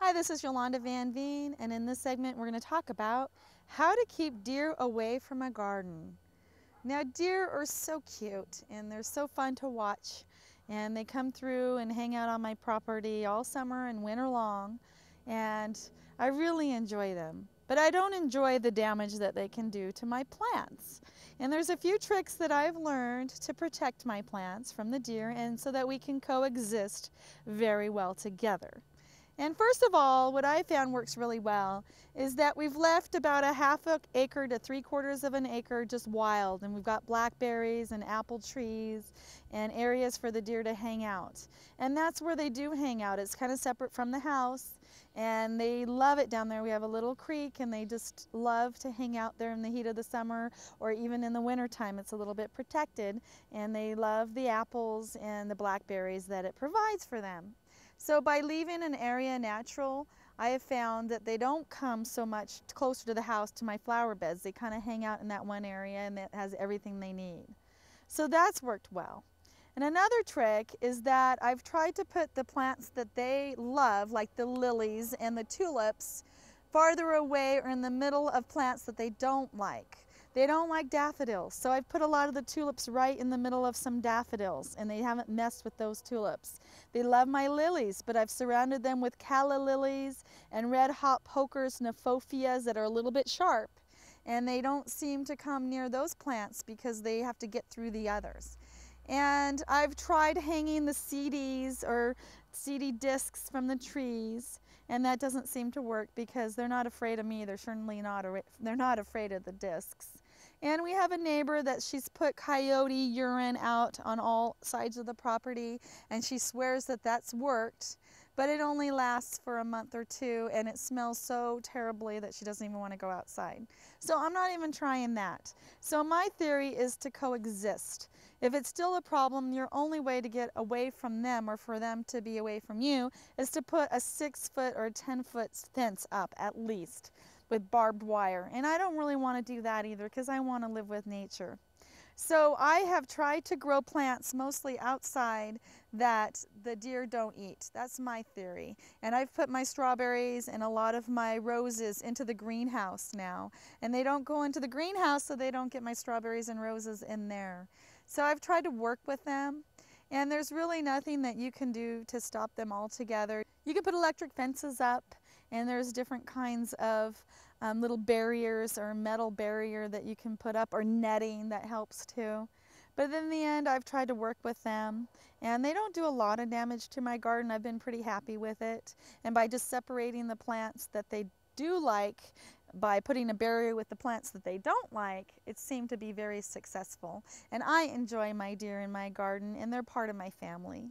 Hi, this is Yolanda Vanveen, and in this segment we're going to talk about how to keep deer away from a garden. Now, deer are so cute and they're so fun to watch, and they come through and hang out on my property all summer and winter long, and I really enjoy them. But I don't enjoy the damage that they can do to my plants. And there's a few tricks that I've learned to protect my plants from the deer and so that we can coexist very well together. And first of all, what I found works really well is that we've left about a half an acre to 3/4 of an acre just wild, and we've got blackberries and apple trees and areas for the deer to hang out. And that's where they do hang out. It's kind of separate from the house, and they love it down there. We have a little creek, and they just love to hang out there in the heat of the summer, or even in the winter time. It's a little bit protected, and they love the apples and the blackberries that it provides for them. So by leaving an area natural, I have found that they don't come so much closer to the house to my flower beds. They kind of hang out in that one area, and it has everything they need. So that's worked well. And another trick is that I've tried to put the plants that they love, like the lilies and the tulips, farther away or in the middle of plants that they don't like. They don't like daffodils, so I've put a lot of the tulips right in the middle of some daffodils, and they haven't messed with those tulips. They love my lilies, but I've surrounded them with calla lilies and red hot pokers, nephophias that are a little bit sharp, and they don't seem to come near those plants because they have to get through the others. And I've tried hanging the CDs or CD discs from the trees, and that doesn't seem to work because they're not afraid of me. They're certainly they're not afraid of the discs. And we have a neighbor that she's put coyote urine out on all sides of the property, and she swears that that's worked, but it only lasts for a month or two, and it smells so terribly that she doesn't even want to go outside. So I'm not even trying that. So my theory is to coexist. If it's still a problem, your only way to get away from them or for them to be away from you is to put a 6-foot or 10-foot fence up at least with barbed wire. And I don't really want to do that either because I want to live with nature. So I have tried to grow plants mostly outside that the deer don't eat. That's my theory. And I've put my strawberries and a lot of my roses into the greenhouse now. And they don't go into the greenhouse, so they don't get my strawberries and roses in there. So I've tried to work with them, and there's really nothing that you can do to stop them altogether. You can put electric fences up, and there's different kinds of little barriers or metal barrier that you can put up, or netting that helps too. But in the end, I've tried to work with them, and they don't do a lot of damage to my garden. I've been pretty happy with it. And by just separating the plants that they do like, by putting a barrier with the plants that they don't like, it seemed to be very successful. And I enjoy my deer in my garden, and they're part of my family.